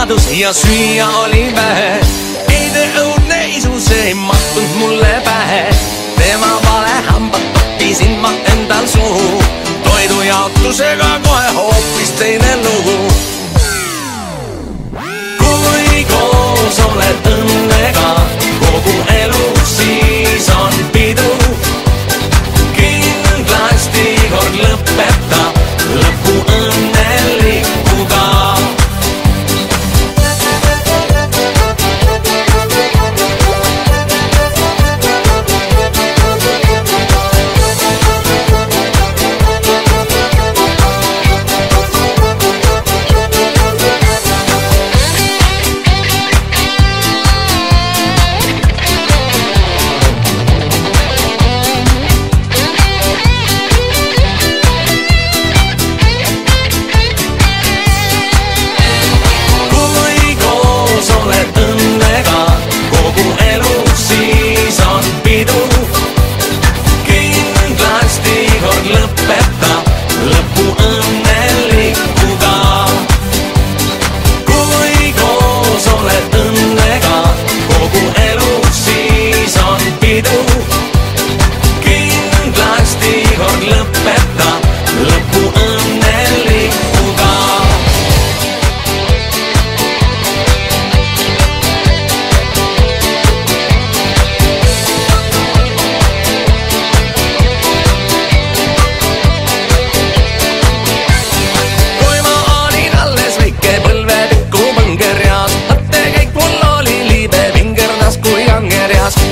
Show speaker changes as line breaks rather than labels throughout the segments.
vanadus ja syyä oli vähe. Ei te õudneisuus ei mahtunud mulle pähe. Tema vale hambad tappisin ma endal suhu. Toidujaotusega kohe hoopis teine lugu. Kui koos oled õnnega kogu elu, siis on pidu. Kindlasti kord lõpeta lõpu õnnelikuga.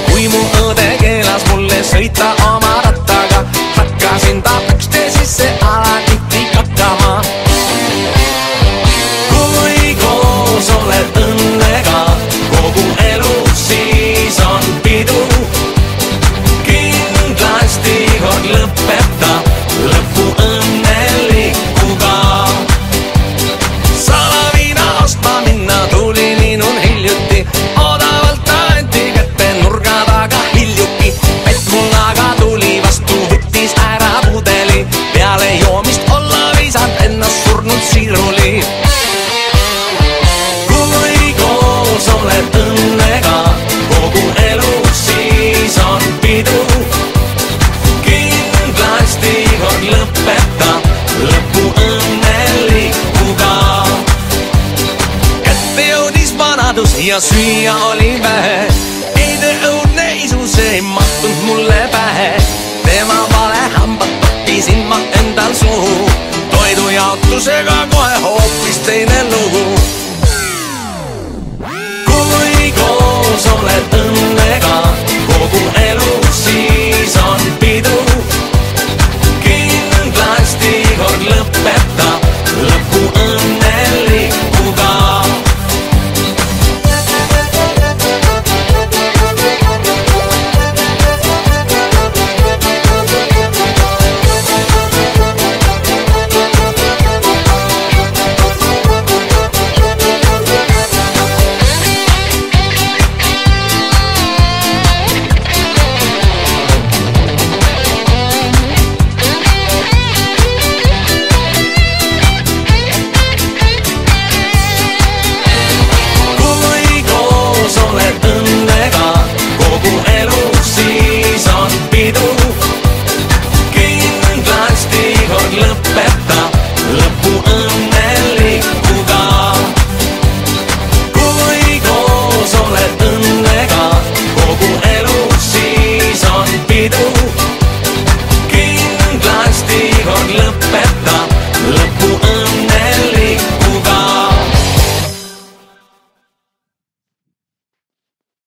Kui mu õde keelas mulle sõita oma rattaga, hakkasin ta pükste sisse alati kakkama. Kui koos oled õnnega kogu elu, siis on pidu. Kindlasti kord lõpeta lõpu õnnelikuga. Salaviina ostma minna tuli minun hiljuti. Odavalt anti kätte nurga taga hiljuti. Pett mul aga tuli vastu, võttis ära pudeli. Peale joomist olla viisad ennast surnud siruli. Kui koos oled õnnega kogu elu, siis on pidu. Kindlasti kord lõpeta lõpu õnnelikuga. Kätte jõudis vanadus ja süüa oli vähe. Ei te õudneisus ei mahtunud mulle pähe. Tema vale hambad tappisin ma endal suhu. Toidujaotusega kohe hoopis teine lugu.